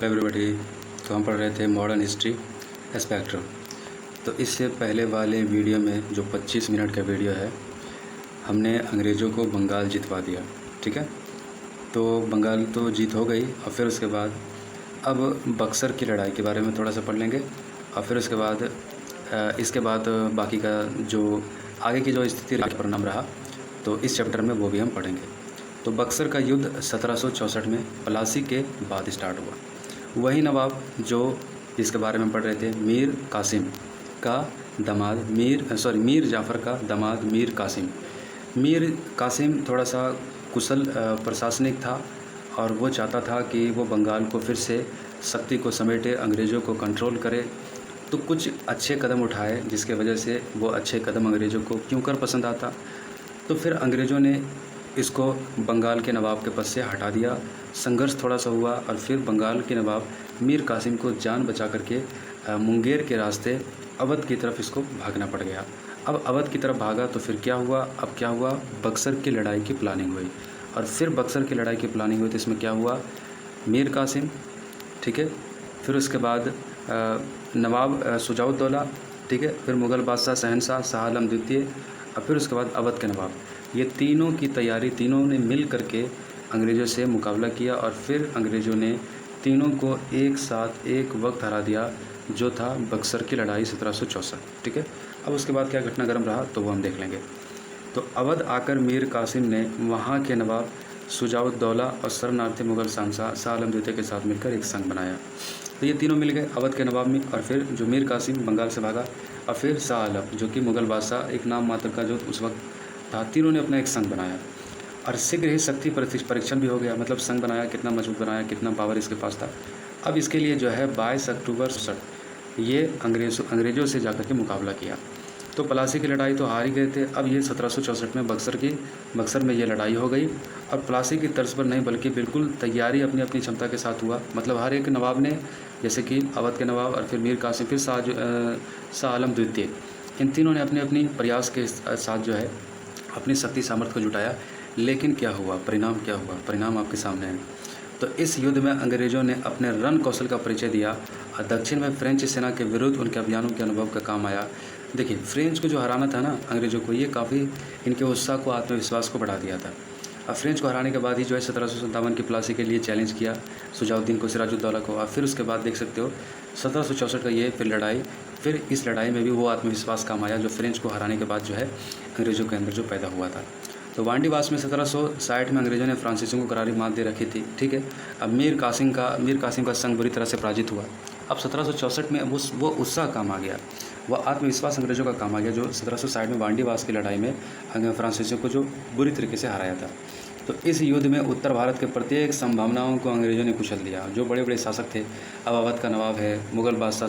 Everybody. तो हम पढ़ रहे थे मॉडर्न हिस्ट्री एस्पेक्ट्रम। तो इससे पहले वाले वीडियो में जो 25 मिनट का वीडियो है, हमने अंग्रेज़ों को बंगाल जितवा दिया। ठीक है, तो बंगाल तो जीत हो गई। और फिर उसके बाद अब बक्सर की लड़ाई के बारे में थोड़ा सा पढ़ लेंगे। और फिर उसके बाद इसके बाद बाकी का जो आगे की जो स्थिति परिणाम रहा, तो इस चैप्टर में वो भी हम पढ़ेंगे। तो बक्सर का युद्ध 1764 में प्लासी के बाद स्टार्ट हुआ। वही नवाब जो जिसके बारे में पढ़ रहे थे, मीर कासिम का दामाद मीर जाफ़र का दामाद मीर कासिम। मीर कासिम थोड़ा सा कुशल प्रशासनिक था और वो चाहता था कि वो बंगाल को फिर से शक्ति को समेटे, अंग्रेज़ों को कंट्रोल करे। तो कुछ अच्छे कदम उठाए जिसके वजह से वो अच्छे कदम अंग्रेज़ों को क्यों कर पसंद आता। तो फिर अंग्रेज़ों ने इसको बंगाल के नवाब के पद से हटा दिया। संघर्ष थोड़ा सा हुआ और फिर बंगाल के नवाब मीर कासिम को जान बचा करके मुंगेर के रास्ते अवध की तरफ इसको भागना पड़ गया। अब अवध की तरफ भागा तो फिर क्या हुआ, अब क्या हुआ, बक्सर की लड़ाई की प्लानिंग हुई। और फिर बक्सर की लड़ाई की प्लानिंग हुई तो इसमें क्या हुआ, मीर कासिम, ठीक है, फिर उसके बाद नवाब शुजाउद्दौला, ठीक है, फिर मुग़ल बादशाह शहनशाह शाह आलम द्वितीय, और फिर उसके बाद अवध के नवाब, ये तीनों की तैयारी, तीनों ने मिल करके अंग्रेज़ों से मुकाबला किया। और फिर अंग्रेज़ों ने तीनों को एक साथ एक वक्त हरा दिया, जो था बक्सर की लड़ाई 1764। ठीक है, अब उसके बाद क्या घटनाक्रम रहा तो वो हम देख लेंगे। तो अवध आकर मीर कासिम ने वहाँ के नवाब शुजाउद्दौला और शरणार्थी मुग़ल शहनशाह शाह आलम द्वितीय के साथ मिलकर एक संघ बनाया। तो ये तीनों मिल गए, अवध के नवाब में, और फिर जो मीर कासिम बंगाल से भागा, और फिर शाह आलम जो कि मुग़ल बादशाह एक नाम मात्र का जो उस वक्त था, तीनों ने अपना एक संघ बनाया। और शीघ्र ही शक्ति परीक्षण भी हो गया, मतलब संघ बनाया, कितना मजबूत बनाया, कितना पावर इसके पास था। अब इसके लिए जो है 22 अक्टूबर 67 ये अंग्रेज़ों से जाकर के मुकाबला किया। तो प्लासी की लड़ाई तो हार ही गए थे। अब ये 1764 में बक्सर में ये लड़ाई हो गई, और प्लासी की तर्ज पर नहीं बल्कि बिल्कुल तैयारी अपनी अपनी क्षमता के साथ हुआ। मतलब हर एक नवाब ने, जैसे कि अवध के नवाब और फिर मीर कासिम, फिर शाह आलम द्वितीय, इन तीनों ने अपने अपनी प्रयास के साथ जो है अपनी शक्ति सामर्थ्य को जुटाया। लेकिन क्या हुआ, परिणाम क्या हुआ, परिणाम आपके सामने है। तो इस युद्ध में अंग्रेज़ों ने अपने रण कौशल का परिचय दिया और दक्षिण में फ्रेंच सेना के विरुद्ध उनके अभियानों के अनुभव का काम आया। देखिए, फ्रेंच को जो हराना था ना अंग्रेज़ों को, ये काफ़ी इनके उत्साह को, आत्मविश्वास को बढ़ा दिया था। अब फ्रेंच को हराने के बाद ही जो है 1757 की प्लासी के लिए चैलेंज किया शुजाउद्दीन को, सिराजुद्दौला को। और फिर उसके बाद देख सकते हो 1764 का ये फिर लड़ाई, फिर इस लड़ाई में भी वो आत्मविश्वास काम आया जो फ्रेंच को हराने के बाद जो है अंग्रेज़ों के अंदर जो पैदा हुआ था। तो वांडीवास में 1760 में अंग्रेज़ों ने फ्रांसीसियों को करारी मात दे रखी थी। ठीक है, अब मीर कासिम का संघ बुरी तरह से पराजित हुआ। अब 1764 में वो उत्साह काम आ गया, वह आत्मविश्वास अंग्रेज़ों का काम आ गया, जो 1760 में वांडीवास की लड़ाई में फ्रांसीसियों को जो बुरी तरीके से हराया था। तो इस युद्ध में उत्तर भारत के प्रत्येक संभावनाओं को अंग्रेज़ों ने कुचल दिया। जो बड़े बड़े शासक थे, अब अवध का नवाब है, मुग़ल बादशाह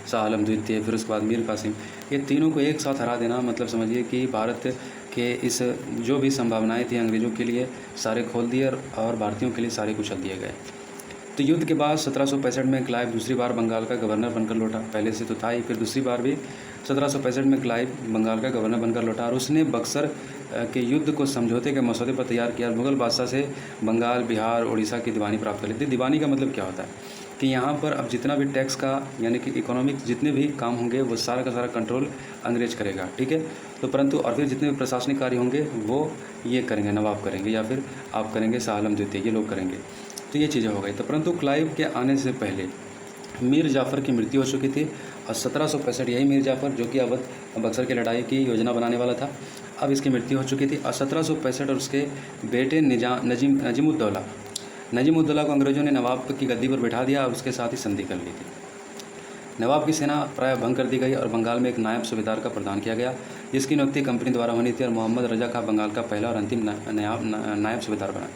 शाह आलम द्वितीय, फिर उसके बाद मीर कासिम, ये तीनों को एक साथ हरा देना, मतलब समझिए कि भारत के इस जो भी संभावनाएं थी अंग्रेज़ों के लिए सारे खोल दिए और भारतीयों के लिए सारे कुचल दिए गए। तो युद्ध के बाद 1765 में क्लाइव दूसरी बार बंगाल का गवर्नर बनकर लौटा। पहले से तो था ही, फिर दूसरी बार भी 1765 में क्लाइव बंगाल का गवर्नर बनकर लौटा और उसने बक्सर के युद्ध को समझौते के मसौदे पर तैयार किया। मुग़ल बादशाह से बंगाल, बिहार, उड़ीसा की दीवानी प्राप्त कर ली थी। दीवानी का मतलब क्या होता है कि यहाँ पर अब जितना भी टैक्स का, यानी कि इकोनॉमिक जितने भी काम होंगे वो सारा का सारा कंट्रोल अंग्रेज करेगा। ठीक है, तो परंतु और फिर जितने भी प्रशासनिक कार्य होंगे वो ये करेंगे, नवाब करेंगे, या फिर आप करेंगे, शाह आलम द्वितीय, ये लोग करेंगे। तो ये चीज़ें हो गई। तो परंतु क्लाइव के आने से पहले मीर जाफ़र की मृत्यु हो चुकी थी और 1765 यही मीर जाफ़र जो कि अवध बक्सर की लड़ाई की योजना बनाने वाला था, अब इसकी मृत्यु हो चुकी थी। और 1765 और उसके बेटे नजीमुद्दौला को अंग्रेज़ों ने नवाब की गद्दी पर बैठा दिया और उसके साथ ही संधि कर ली थी। नवाब की सेना प्राय भंग कर दी गई और बंगाल में एक नायब सूबेदार का प्रदान किया गया, जिसकी नियुक्ति कंपनी द्वारा होनी थी, और मोहम्मद रजा खां बंगाल का पहला और अंतिम नायब सूबेदार बना।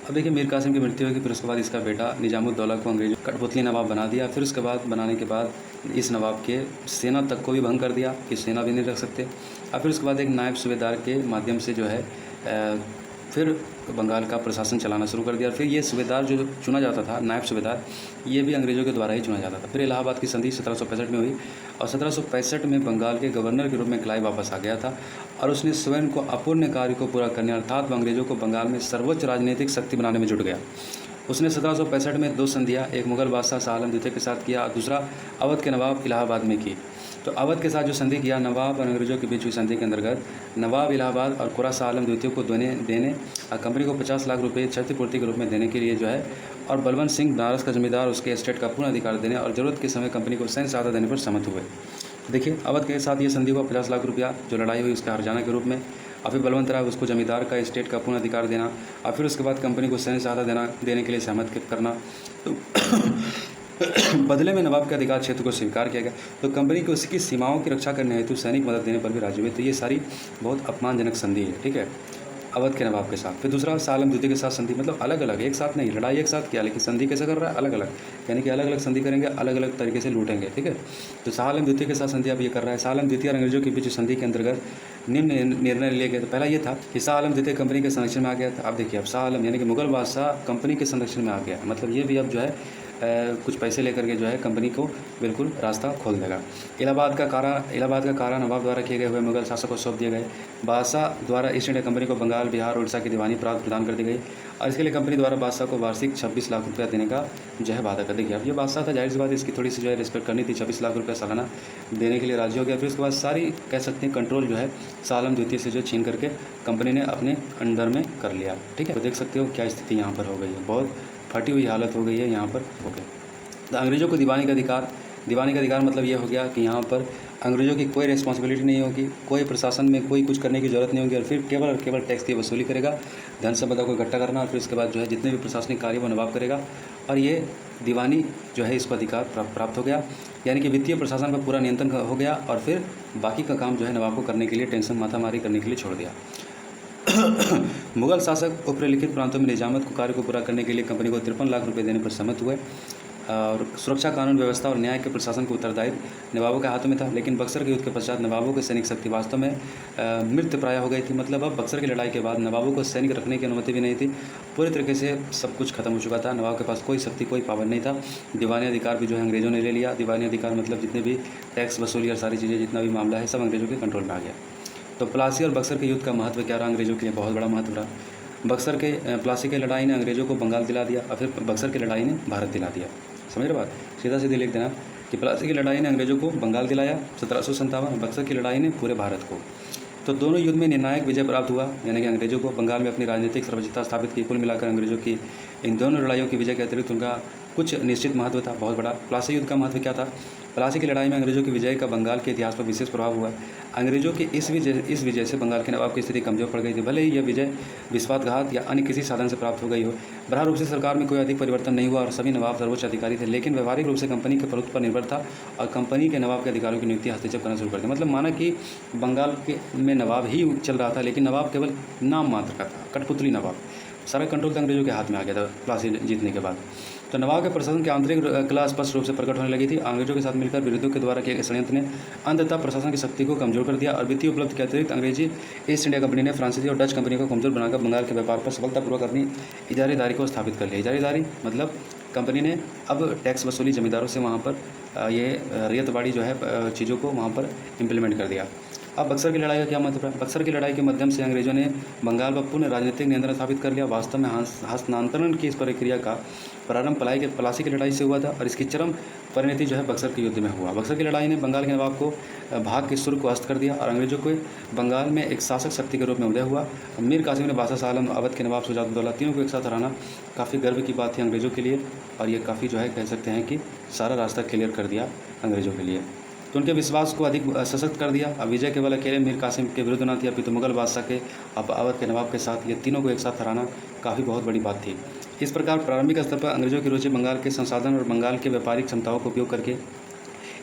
अब देखिए, मीर कासिम की मृत्यु होगी, फिर उसके बाद इसका बेटा निजामुद्दौला को अंग्रेजों कठपुतली नवाब बना दिया। फिर उसके बाद बनाने के बाद इस नवाब के सेना तक को भी भंग कर दिया कि सेना भी नहीं रख सकते। और फिर उसके बाद एक नायब सूबेदार के माध्यम से जो है फिर बंगाल का प्रशासन चलाना शुरू कर दिया। फिर ये सूबेदार जो चुना जाता था, नायब सूबेदार, ये भी अंग्रेज़ों के द्वारा ही चुना जाता था। फिर इलाहाबाद की संधि 1765 में हुई और 1765 में बंगाल के गवर्नर के रूप में क्लाइव वापस आ गया था और उसने स्वयं को अपूर्ण कार्य को पूरा करने, अर्थात वो अंग्रेज़ों को बंगाल में सर्वोच्च राजनीतिक शक्ति बनाने में जुट गया। उसने 1765 में 2 संधियाँ, एक मुगल बादशाह शाह आलम द्वितीय के साथ किया और दूसरा अवध के नवाब इलाहाबाद में की। तो अवध के साथ जो संधि किया, नवाब और अंग्रेजों के बीच हुई संधि के अंतर्गत नवाब इलाहाबाद और खुरा शाह आलम द्वितीय को देने और कंपनी को 50 लाख रुपये क्षतिपूर्ति के रूप में देने के लिए जो है, और बलवंत सिंह बनारस का जमींदार उसके एस्टेट का पूर्ण अधिकार देने और जरूरत के समय कंपनी को सैन्य सहायता देने पर सहमत हुए। देखिए, अवध के साथ ये संधि हुआ 50 लाख रुपया जो लड़ाई हुई उसका हर्जाना के रूप में, और फिर बलवंत राय उसको जमींदार का एस्टेट का पूर्ण अधिकार देना, और फिर उसके बाद कंपनी को सैन्य सहायता देने के लिए सहमत करना। तो बदले में नवाब के अधिकार क्षेत्र को स्वीकार किया गया। तो कंपनी को उसकी सीमाओं की रक्षा करने हेतु सैनिक मदद देने पर भी राजी हुए। तो ये सारी बहुत अपमानजनक संधि है, ठीक है, अवध के नवाब के साथ। फिर दूसरा शाह आलम द्वितीय के साथ संधि, मतलब अलग अलग, एक साथ नहीं, लड़ाई एक साथ किया लेकिन संधि कैसे कर रहा है, अलग अलग, यानी कि अलग अलग संधि करेंगे, अलग अलग तरीके से लूटेंगे, ठीक है। तो शाह आलम द्वितीय के साथ संधि अब ये कर रहा है। शाह आलम द्वितीय और अंग्रेजों के बीच संधि के अंतर्गत निम्न निर्णय लिए गए। तो पहला ये था कि शाह आलम द्वितीय कंपनी के संरक्षण में आ गया था। अब देखिए, अब शाह आलम यानी कि मुगल बादशाह कंपनी के संरक्षण में आ गया, मतलब ये भी अब जो है कुछ पैसे लेकर के जो है कंपनी को बिल्कुल रास्ता खोल देगा। इलाहाबाद का कारा नवाब द्वारा किए गए हुए मुगल शासक को सौंप दिए गए। बादशाह द्वारा ईस्ट इंडिया कंपनी को बंगाल, बिहार, उड़ीसा की दीवानी प्रदान कर दी गई और इसके लिए कंपनी द्वारा बादशाह को वार्षिक 26 लाख रुपया देने का जो है वादा कर दिया। अब ये बादशाह था, जाहिर सी बात इसकी थोड़ी सी जो है रिस्पेक्ट करनी थी, 26 लाख रुपया सालाना देने के लिए राजी हो गया। फिर उसके बाद सारी कह सकते हैं कंट्रोल जो है शाह आलम द्वितीय से जो छीन करके कंपनी ने अपने अंडर में कर लिया, ठीक है। तो देख सकते हो क्या स्थिति यहाँ पर हो गई है, बहुत फटी हुई हालत हो गई है यहाँ पर हो गई। तो अंग्रेज़ों को दीवानी का अधिकार मतलब ये हो गया कि यहाँ पर अंग्रेज़ों की कोई रिस्पॉन्सिबिलिटी नहीं होगी, कोई प्रशासन में कोई कुछ करने की ज़रूरत नहीं होगी और फिर केवल टैक्स की वसूली करेगा, धन संपदा को इकट्ठा करना और फिर उसके बाद जो है जितने भी प्रशासनिक कार्य वो नवाब करेगा। और ये दीवानी जो है इसको अधिकार प्राप्त हो गया, यानी कि वित्तीय प्रशासन पर पूरा नियंत्रण हो गया और फिर बाकी का काम जो है नवाब को करने के लिए, टेंशन माथामारी करने के लिए छोड़ दिया। मुगल शासक उपरिलिखित प्रांतों में निजामत को कार्य को पूरा करने के लिए कंपनी को 53 लाख रुपये देने पर सहमत हुए और सुरक्षा, कानून व्यवस्था और न्याय के प्रशासन को उत्तरदायित्व नवाबों के हाथों में था। लेकिन बक्सर के युद्ध के पश्चात नवाबों की सैनिक शक्ति वास्तव में मृत प्राय हो गई थी। मतलब अब बक्सर की लड़ाई के बाद नवाबों को सैनिक रखने की अनुमति भी नहीं थी, पूरी तरीके से सब कुछ खत्म हो चुका था। नवाब के पास कोई शक्ति, कोई पावर नहीं था। दीवानी अधिकार भी जो है अंग्रेज़ों ने ले लिया। दीवानी अधिकार मतलब जितने भी टैक्स वसूली और सारी चीज़ें, जितना भी मामला है सब अंग्रेज़ों के कंट्रोल में आ गया। तो प्लासी और बक्सर के युद्ध का महत्व क्या रहा अंग्रेज़ों के लिए? बहुत बड़ा महत्व रहा। प्लासी की लड़ाई ने अंग्रेज़ों को बंगाल दिला दिया और फिर बक्सर की लड़ाई ने भारत दिला दिया। समझ रहे बात? सीधा सीधे लिख देना कि प्लासी की लड़ाई ने अंग्रेज़ों को बंगाल दिलाया 1757, बक्सर की लड़ाई ने पूरे भारत को। तो दोनों युद्ध में निर्णायक विजय प्राप्त हुआ, यानी कि अंग्रेज़ों को बंगाल में अपनी राजनीतिक सर्वोच्चता स्थापित की। कुल मिलाकर अंग्रेज़ों की इन दोनों लड़ाइयों की विजय के अतिरिक्त उनका कुछ निश्चित महत्व था, बहुत बड़ा। प्लासी युद्ध का महत्व क्या था? प्लासी की लड़ाई में अंग्रेज़ों की विजय का बंगाल के इतिहास पर विशेष प्रभाव हुआ। अंग्रेज़ों की इस विजय से बंगाल के नवाब की स्थिति कमजोर पड़ गई थी। भले ही यह विजय विश्वासघात या अन्य किसी साधन से प्राप्त हो गई हो। बराबर रूप से सरकार में कोई अधिक परिवर्तन नहीं हुआ और सभी नवाब सर्वोच्च अधिकारी थे, लेकिन व्यवहारिक रूप से कंपनी के प्रभुत्व पर निर्भर था और कंपनी के नवाब के अधिकारियों की नियुक्ति हस्तक्षेप करना शुरू कर दिया। मतलब माना कि बंगाल में नवाब ही चल रहा था, लेकिन नवाब केवल नाम मात्र का था, कठपुतली नवाब। सारा कंट्रोल तो अंग्रेज़ों के हाथ में आ गया था प्लासी जीतने के बाद। तो नवाब के प्रशासन की आंतरिक कला स्पष्ट रूप से प्रकट होने लगी थी। अंग्रेजों के साथ मिलकर विरोधियों के द्वारा किए गए षड्यंत्र ने अंततः प्रशासन की शक्ति को कमजोर कर दिया और वित्तीय उपलब्धि के अतिरिक्त अंग्रेजी ईस्ट इंडिया कंपनी ने फ्रांसीसी और डच कंपनी को कमजोर बनाकर बंगाल के व्यापार पर सफलतापूर्वक अपनी इजारेदारी को स्थापित कर लिया। इजारेदारी मतलब कंपनी ने अब टैक्स वसूली जमींदारों से वहाँ पर ये रियतवाड़ी जो है चीज़ों को वहाँ पर इम्प्लीमेंट कर दिया। अब बक्सर की लड़ाई का क्या महत्व है? बक्सर की लड़ाई के माध्यम से अंग्रेजों ने बंगाल पर पूर्ण राजनीतिक नियंत्रण स्थापित कर लिया। वास्तव में हस्तांतरण की इस प्रक्रिया का प्रारंभ प्लासी की लड़ाई से हुआ था और इसकी चरम परिणति जो है बक्सर के युद्ध में हुआ। बक्सर की लड़ाई ने बंगाल के नवाब को भाग के सुर को अस्त कर दिया और अंग्रेजों को बंगाल में एक शासक शक्ति के रूप में उदय हुआ। मीर कासिम ने बादशाह शाह आलम, अवध के नवाब शुजाउद्दौला तीनों को एक साथ हराना काफ़ी गर्व की बात थी अंग्रेज़ों के लिए और ये काफ़ी जो है कह सकते हैं कि सारा रास्ता क्लियर कर दिया अंग्रेज़ों के लिए। तो उनके विश्वास को अधिक सशक्त कर दिया। अब विजय केवल अकेले मीर कासिम के विरुद्ध न थी, अपितु मुगल बादशाह के अब अवध के नवाब के साथ ये तीनों को एक साथ हराना काफ़ी बहुत बड़ी बात थी। इस प्रकार प्रारंभिक स्तर पर अंग्रेजों की रुचि बंगाल के संसाधन और बंगाल के व्यापारिक क्षमताओं का उपयोग करके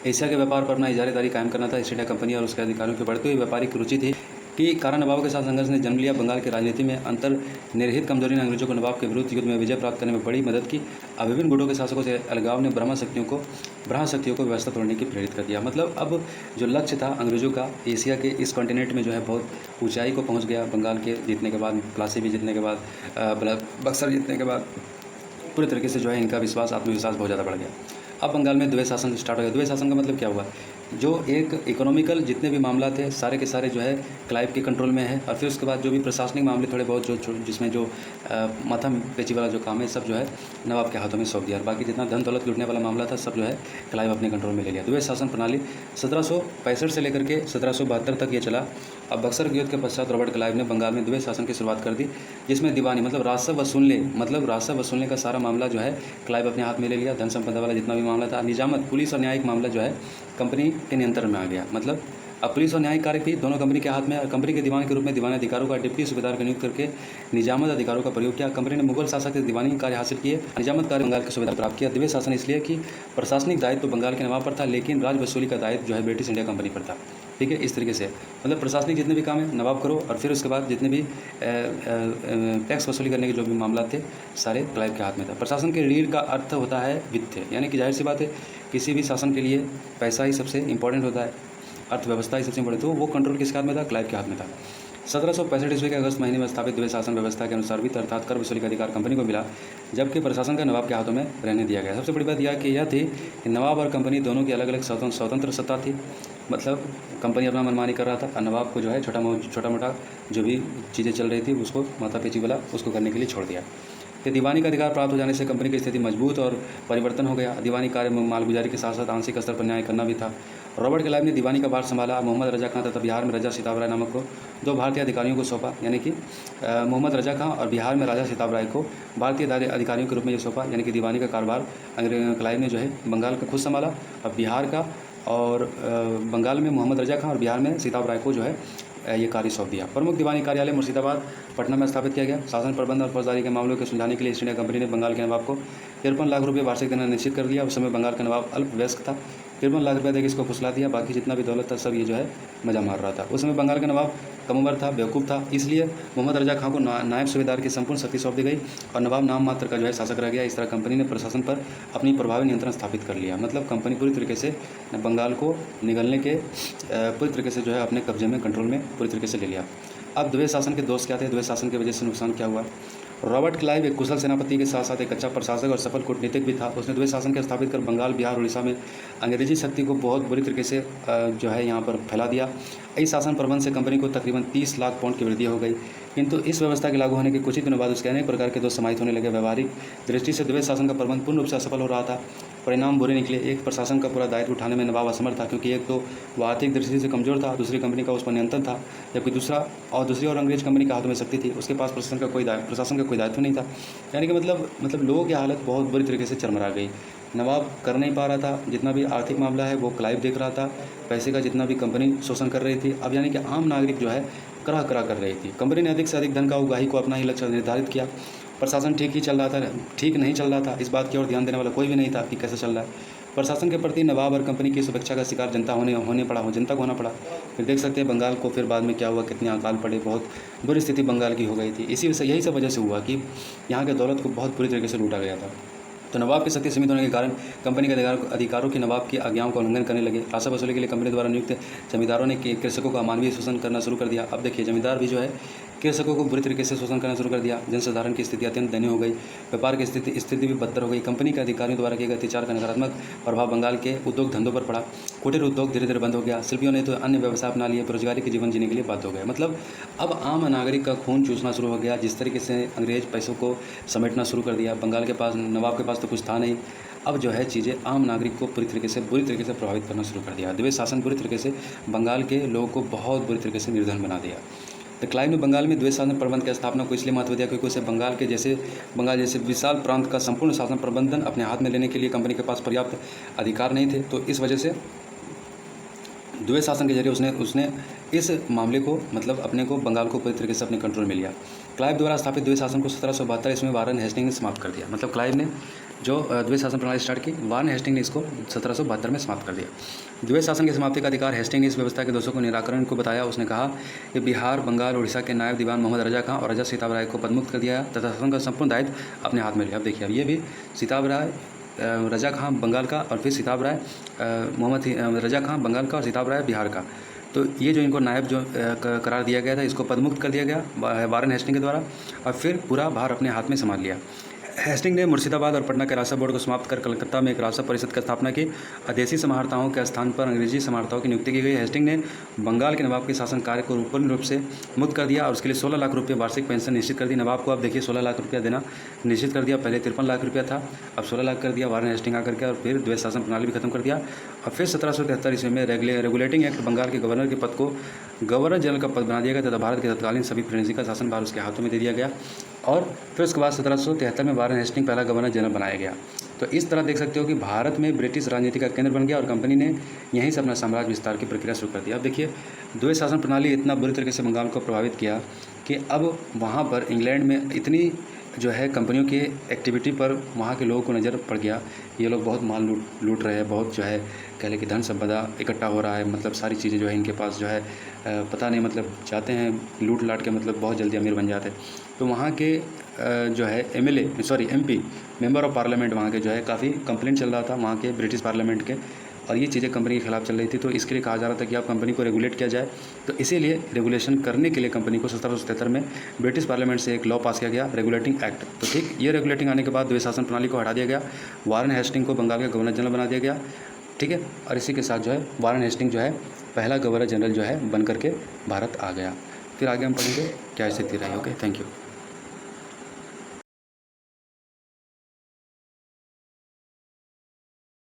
एशिया के व्यापार पर अपना इजारेदारी कायम करना था। ईस्ट इंडिया कंपनी और उसके अधिकारियों की बढ़ती हुई व्यापारिक रुचि थी कि कारण नवाबों के साथ संघर्ष ने जन्म लिया। बंगाल की राजनीति में अंतर निरहित कमजोरी ने अंग्रेजों को नवाब के विरुद्ध युद्ध में विजय प्राप्त करने में बड़ी मदद की। अब विभिन्न गुटों के शासकों से अलगाव ने ब्रह्म शक्तियों को व्यवस्था तोड़ने की प्रेरित कर दिया। मतलब अब जो लक्ष्य था अंग्रेजों का एशिया के इस कॉन्टिनेंट में जो है बहुत ऊंचाई को पहुंच गया। बंगाल के जीतने के बाद, प्लासी भी जीतने के बाद, बक्सर जीतने के बाद पूरे तरीके से जो है इनका विश्वास, आत्मविश्वास बहुत ज़्यादा बढ़ गया। अब बंगाल में द्वैत शासन स्टार्ट हो गया। द्वैत शासन का मतलब क्या हुआ, जो एक इकोनॉमिकल जितने भी मामला थे सारे के सारे जो है क्लाइव के कंट्रोल में है, और फिर उसके बाद जो भी प्रशासनिक मामले थोड़े बहुत जो जिसमें जो माथा पेची वाला जो काम है सब जो है नवाब के हाथों में सौंप दिया। बाकी जितना धन दौलत लूटने वाला मामला था सब जो है क्लाइव अपने कंट्रोल में ले लिया। द्वैत शासन प्रणाली 1765 से लेकर के 1772 तक ये चला। अब बक्सर के युद्ध के पश्चात रॉबर्ट क्लाइव ने बंगाल में द्वैत शासन की शुरुआत कर दी, जिसमें दीवानी मतलब राजस्व वसूलने का सारा मामला जो है क्लाइव अपने हाथ में ले लिया। धन संपदा वाला जितना भी मामला था, निजामत पुलिस और न्यायिक मामला जो है कंपनी के नियंत्रण में आ गया। मतलब अब पुलिस और न्यायिक कार्य भी दोनों कंपनी के हाथ में, और कंपनी के दीवान के रूप में दीवानी अधिकारों का डिप्टी सूबेदार का नियुक्त करके निजामत अधिकारों का प्रयोग किया। कंपनी ने मुगल शासक से दीवानी कार्य हासिल किए, निजामत कार्य बंगाल के सूबेदार प्राप्त किया। द्वैत शासन इसलिए कि प्रशासनिक दायित्व तो बंगाल के नवाब पर था, लेकिन राज वसूली का दायित्व जो है ब्रिटिश इंडिया कंपनी पर था। ठीक है, इस तरीके से मतलब प्रशासनिक जितने भी काम है नवाब करो, और फिर उसके बाद जितने भी टैक्स वसूली करने के जो भी मामला थे सारे क्लाइव के हाथ में था। प्रशासन के रीढ़ का अर्थ होता है वित्त, यानी कि जाहिर सी बात है किसी भी शासन के लिए पैसा ही सबसे इंपॉर्टेंट होता है, अर्थव्यवस्था ही सबसे इंपॉर्टेंट। तो वो कंट्रोल किसके हाथ में था, क्लाइव के हाथ में था। 1765 ईस्वी के अगस्त महीने में स्थापित द्वैत शासन व्यवस्था के अनुसार वित्त अर्थात कर वसूली का अधिकार कंपनी को मिला, जबकि प्रशासन का नवाब के हाथों में रहने दिया गया। सबसे बड़ी बात यह थी कि नवाब और कंपनी दोनों की अलग अलग स्वतंत्र सत्ता थी। मतलब कंपनी अपना मनमानी कर रहा था, और नवाब को जो है छोटा मोटा जो भी चीज़ें चल रही थी उसको माथा पेची वाला उसको करने के लिए छोड़ दिया। कि दीवानी का अधिकार प्राप्त हो जाने से कंपनी की स्थिति मजबूत और परिवर्तन हो गया। दीवानी कार्य में मालगुजारी के साथ साथ आंशिक स्तर पर न्याय करना भी था। रॉबर्ट क्लाइव ने दीवानी का भार संभाला। मोहम्मद रजा खां तथा बिहार में राजा सिताब राय नामक को दो भारतीय अधिकारियों को सौंपा, यानी कि मोहम्मद रजा खां और बिहार में राजा सिताब राय को भारतीय अधिकारियों के रूप में ये सौंपा, यानी कि दीवानी का कारोबार क्लाइव ने जो है बंगाल का खुद संभाला, और बिहार का और बंगाल में मोहम्मद रजा खां और बिहार में सिताब राय को जो है ये कार्य सौंप दिया। प्रमुख दीवानी कार्यालय मुर्शिदाबाद पटना में स्थापित किया गया। शासन प्रबंध और फौजदारी के मामलों के सुलझाने के लिए ईस्ट इंडिया कंपनी ने बंगाल के नवाब को 53 लाख रुपये वार्षिक देना निश्चित कर दिया। उस समय बंगाल का नवाब अल्पवयस्क था। 53 लाख रुपये देकर इसको फुसला दिया, बाकी जितना भी दौलत था सब ये जो है मजा मार रहा था। उस समय बंगाल का नवाब कम उम्र था, बेवकूफ़ था, इसलिए मोहम्मद रजा खां को नायब सूबेदार की संपूर्ण शक्ति सौंप दी गई और नवाब नाम मात्र का जो है शासक रह गया। इस तरह कंपनी ने प्रशासन पर अपनी प्रभावी नियंत्रण स्थापित कर लिया। मतलब कंपनी पूरी तरीके से बंगाल को निगलने के पूरी तरीके से जो है अपने कब्जे में, कंट्रोल में पूरी तरीके से ले लिया। अब द्वैत शासन के दोष क्या थे, द्वैत शासन की वजह से नुकसान क्या हुआ। रॉबर्ट क्लाइव एक कुशल सेनापति के साथ साथ एक अच्छा प्रशासक और सफल कूटनीतिक भी था। उसने द्वैत शासन के स्थापित कर बंगाल, बिहार, उड़ीसा में अंग्रेजी शक्ति को बहुत बुरी तरीके से जो है यहाँ पर फैला दिया। इस शासन प्रबंध से कंपनी को तकरीबन 30 लाख पाउंड की वृद्धि हो गई, किंतु इस व्यवस्था के लागू होने के कुछ ही दिनों बाद उसके अनेक प्रकार के दोष समाहित होने लगे। व्यवहारिक दृष्टि से द्वैत शासन का प्रबंध पूर्ण रूप से असफल हो रहा था। परिणाम बुरे निकले। एक, प्रशासन का पूरा दायित्व उठाने में नवाब असमर्थ था, क्योंकि एक तो वह आर्थिक दृष्टि से कमजोर था, दूसरी कंपनी का उस पर नियंत्रण था, जबकि दूसरी और अंग्रेज कंपनी के हाथों में शक्ति थी, उसके पास प्रशासन का कोई दायित्व नहीं था। यानी कि मतलब लोगों की हालत बहुत बुरी तरीके से चरमरा गई। नवाब कर नहीं पा रहा था, जितना भी आर्थिक मामला है वो क्लाइव देख रहा था, पैसे का जितना भी कंपनी शोषण कर रही थी। अब यानी कि आम नागरिक जो है करा कर रही थी। कंपनी ने अधिक से अधिक धन का उगाही को अपना ही लक्ष्य निर्धारित किया। प्रशासन ठीक नहीं चल रहा था, इस बात की ओर ध्यान देने वाला कोई भी नहीं था कि कैसे चल रहा है। प्रशासन के प्रति नवाब और कंपनी की सुरक्षा का शिकार जनता को होना पड़ा। फिर देख सकते हैं बंगाल को फिर बाद में क्या हुआ, कितने अकाल पड़े, बहुत बुरी स्थिति बंगाल की हो गई थी। यही सब वजह से हुआ कि यहाँ के दौलत को बहुत बुरी तरीके से लूटा गया था। तो नवाब की शक्ति सीमित होने के कारण कंपनी के अधिकारों की नवाब की आज्ञाओं का उल्लंघन करने लगे। राजस्व वसूली के लिए कंपनी द्वारा नियुक्त जमींदारों ने कृषकों का अमानवीय शोषण करना शुरू कर दिया। अब देखिए जमींदार भी जो है कृषकों को बुरी तरीके से शोषण करना शुरू कर दिया। जनसाधारण की स्थिति अत्यंत दयनीय हो गई। व्यापार की स्थिति भी बदतर हो गई। कंपनी के अधिकारियों द्वारा किए गए अत्याचार का नकारात्मक प्रभाव बंगाल के उद्योग धंधों पर पड़ा। कुटीर उद्योग धीरे धीरे बंद हो गया। शिल्पियों ने तो अन्य व्यवसाय अपना लिए, बेरोजगारी के जीवन जीने के लिए बाध्य हो गए। मतलब अब आम नागरिक का खून चूसना शुरू हो गया। जिस तरीके से अंग्रेज पैसों को समेटना शुरू कर दिया, बंगाल के पास, नवाब के पास तो कुछ था नहीं। अब जो है चीज़ें आम नागरिक को बुरी तरीके से प्रभावित करना शुरू कर दिया। द्वैत शासन बुरी तरीके से बंगाल के लोगों को बहुत बुरी तरीके से निर्धन बना दिया। तो क्लाइव ने बंगाल में द्वैत शासन प्रबंध की स्थापना को इसलिए महत्व दिया क्योंकि उसे बंगाल जैसे विशाल प्रांत का संपूर्ण शासन प्रबंधन अपने हाथ में लेने के लिए कंपनी के पास पर्याप्त अधिकार नहीं थे। तो इस वजह से द्वैत शासन के जरिए उसने इस मामले को मतलब अपने को बंगाल को पूरी तरीके से अपने कंट्रोल में लिया। क्लाइव द्वारा स्थापित द्वैत शासन को 1772 ईस्वी में वारन हेस्टिंग ने समाप्त कर दिया। मतलब क्लाइव ने जो द्वैत शासन प्रणाली स्टार्ट की, वारन हेस्टिंग ने इसको 1772 में समाप्त कर दिया। द्वैत शासन की समाप्ति का अधिकार हेस्टिंग ने इस व्यवस्था के दोषों को निराकरण को बताया। उसने कहा कि बिहार, बंगाल, उड़ीसा के नायब दीवान मोहम्मद रजा खां और राजा सिताब राय को पदमुक्त कर दिया तथा शासन का संपूर्ण दायित्व अपने हाथ में लिया। अब देखिए, अब ये भी सिताब राय, रजा खां बंगाल का और फिर सिताब राय, मोहम्मद रजा खां बंगाल का और सिताब राय बिहार का। तो ये जो इनको नायब जो करार दिया गया था, इसको पदमुक्त कर दिया गया वारन हेस्टिंग के द्वारा, और फिर पूरा भार अपने हाथ में संभाल लिया। हेस्टिंग ने मुर्शिदाबाद और पटना के राजस्व बोर्ड को समाप्त कर कलकत्ता में एक राजस्व परिषद की स्थापना की। अदेशी समाहर्ताओं के स्थान पर अंग्रेजी समाहर्ताओं की नियुक्ति की गई। हेस्टिंग ने बंगाल के नवाब के शासन कार्य को पूर्ण रूप से मुक्त कर दिया और उसके लिए 16 लाख रुपये वार्षिक पेंशन निश्चित कर दी। नवाब को आप देखिए 16 लाख रुपया देना निश्चित कर दिया। पहले 53 लाख रुपया था, अब 16 लाख कर दिया वारन हेस्टिंग आकर के, और फिर द्वैत शासन प्रणाली भी खत्म कर दिया। और फिर 1773 ईस्वी में रेगुलेटिंग एक्ट बंगाल के गवर्नर के पद को गवर्नर जनरल का पद बना दिया गया तथा भारत के तत्कालीन सभी प्रेसिडेंसी का शासन भार उसके हाथों में दे दिया गया। और फिर उसके बाद 1773 में वारन हेस्टिंग पहला गवर्नर जनरल बनाया गया। तो इस तरह देख सकते हो कि भारत में ब्रिटिश राजनीति का केंद्र बन गया और कंपनी ने यहीं से अपना साम्राज्य विस्तार की प्रक्रिया शुरू कर दिया। अब देखिए द्वैत शासन प्रणाली इतना बुरी तरीके से बंगाल को प्रभावित किया कि अब वहाँ पर इंग्लैंड में इतनी जो है कंपनियों की एक्टिविटी पर वहाँ के लोगों को नज़र पड़ गया। ये लोग बहुत माल लूट रहे हैं, बहुत जो है कह लें कि धन संपदा इकट्ठा हो रहा है, मतलब सारी चीज़ें जो है इनके पास जो है पता नहीं, मतलब चाहते हैं लूट लाट के मतलब बहुत जल्दी अमीर बन जाते हैं। तो वहाँ के जो है MP मेंबर ऑफ पार्लियामेंट वहाँ के जो है काफ़ी कंप्लेंट चल रहा था वहाँ के ब्रिटिश पार्लियामेंट के, और ये चीज़ें कंपनी के खिलाफ चल रही थी। तो इसके लिए कहा जा रहा था कि आप कंपनी को रेगुलेट किया जाए। तो इसीलिए रेगुलेशन करने के लिए कंपनी को 1777 में ब्रिटिश पार्लियामेंट से एक लॉ पास किया गया, रेगुलेटिंग एक्ट। तो ठीक ये रेगुलेटिंग आने के बाद द्वैत शासन प्रणाली को हटा दिया गया, वारन हेस्टिंग को बंगाल का गवर्नर जनरल बना दिया गया, ठीक है। और इसी के साथ जो है वारन हेस्टिंग जो है पहला गवर्नर जनरल जो है बन करके भारत आ गया। फिर आगे हम पढ़ेंगे क्या स्थिति रही। Okay, thank you.